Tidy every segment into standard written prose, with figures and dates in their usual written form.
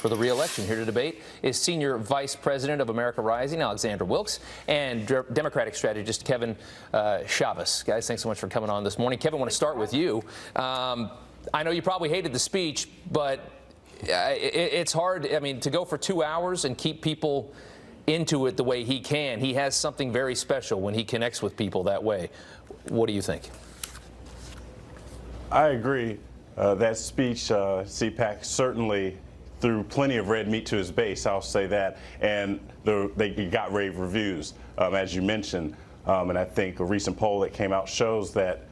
for the re-election. Here to debate is Senior Vice President of America Rising, Alexandra Wilkes, and Democratic strategist Kevin Chavez. Guys, thanks so much for coming on this morning. Kevin, I want to start with you. I know you probably hated the speech, but it's hard, I mean, to go for 2 hours and keep people into it the way he can. He has something very special when he connects with people that way. What do you think? I agree. That speech, CPAC certainly threw plenty of red meat to his base, I'll say that, and they got rave reviews, as you mentioned. And I think a recent poll that came out shows that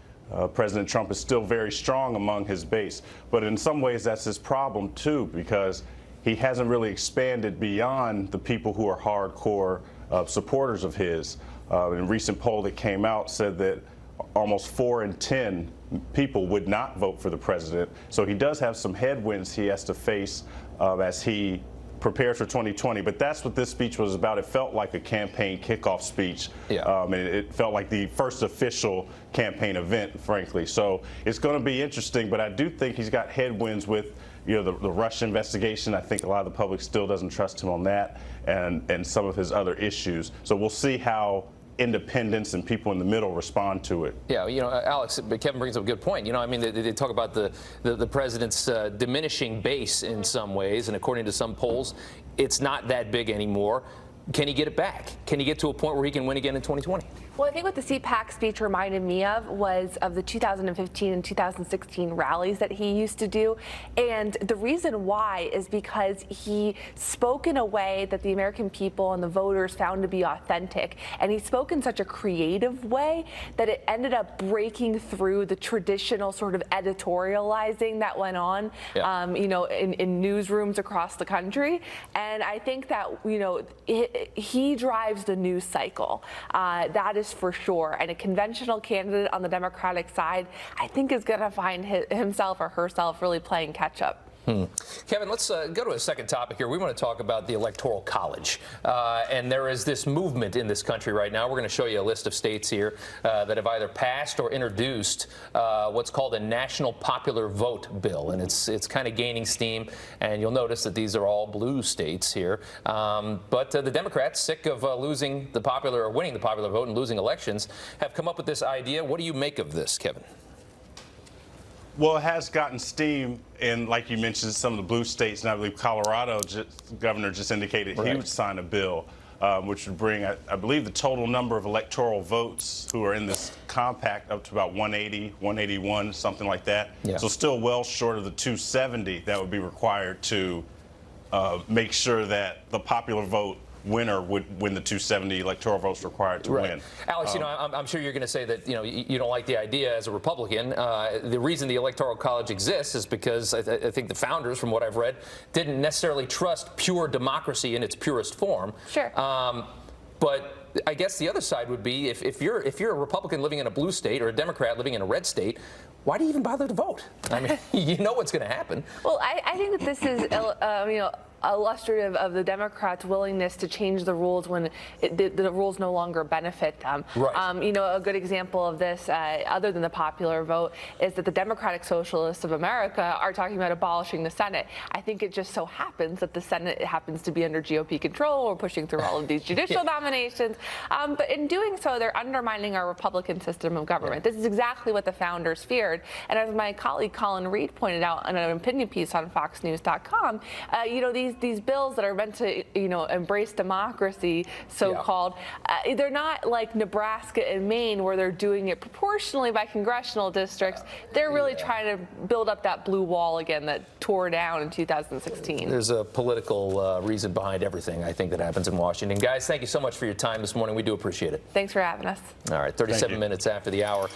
President Trump is still very strong among his base. But in some ways, that's his problem, too, because he hasn't really expanded beyond the people who are hardcore supporters of his. In a recent poll that came out said that almost 4 in 10 people would not vote for the president. So he does have some headwinds he has to face as he prepares for 2020. But that's what this speech was about. It felt like a campaign kickoff speech. Yeah. And it felt like the first official campaign event, frankly. So it's going to be interesting. But I do think he's got headwinds with the Russia investigation. I think a lot of the public still doesn't trust him on that and some of his other issues. So we'll see how independents and people in the middle respond to it. Yeah, Alex, Kevin brings up a good point. I mean, they talk about the president's diminishing base in some ways, and according to some polls, it's not that big anymore. Can he get it back? Can he get to a point where he can win again in 2020? Well, I think what the CPAC speech reminded me of was of the 2015 and 2016 rallies that he used to do. And the reason why is because he spoke in a way that the American people and the voters found to be authentic. And he spoke in such a creative way that it ended up breaking through the traditional sort of editorializing that went on, in newsrooms across the country. And I think that, he drives the news cycle. That is for sure. And a conventional candidate on the Democratic side, I think, is going to find himself or herself really playing catch up. Kevin, let's go to a second topic here. We want to talk about the Electoral College. And there is this movement in this country right now. We're going to show you a list of states here that have either passed or introduced what's called a national popular vote bill. And it's kind of gaining steam. And you'll notice that these are all blue states here. But the Democrats, sick of winning the popular vote and losing elections, have come up with this idea. What do you make of this, Kevin? Well, it has gotten steam in, like you mentioned, some of the blue states, and I believe Colorado governor just indicated he would sign a bill, which would bring, I believe, the total number of electoral votes who are in this compact up to about 180, 181, something like that. Yeah. So still well short of the 270 that would be required to make sure that the popular vote winner would win the 270 electoral votes required to win. Alex, I'm sure you're going to say that you don't like the idea as a Republican. The reason the Electoral College exists is because I think the founders, from what I've read, didn't necessarily trust pure democracy in its purest form. Sure. But I guess the other side would be if you're a Republican living in a blue state or a Democrat living in a red state, why do you even bother to vote? I mean, you know what's going to happen. Well, I think that this is illustrative of the Democrats' willingness to change the rules when the rules no longer benefit them. Right. A good example of this, other than the popular vote, is that the Democratic Socialists of America are talking about abolishing the Senate. I think it just so happens that the Senate happens to be under GOP control. We're pushing through all of these judicial nominations. But in doing so, they're undermining our Republican system of government. This is exactly what the founders feared. And as my colleague Colin Reed pointed out in an opinion piece on FoxNews.com, these bills that are meant to, embrace democracy, so-called, they're not like Nebraska and Maine where they're doing it proportionally by congressional districts. They're really trying to build up that blue wall again that tore down in 2016. There's a political reason behind everything, I think, that happens in Washington. Guys, thank you so much for your time this morning. We do appreciate it. Thanks for having us. All right, 37 minutes after the hour.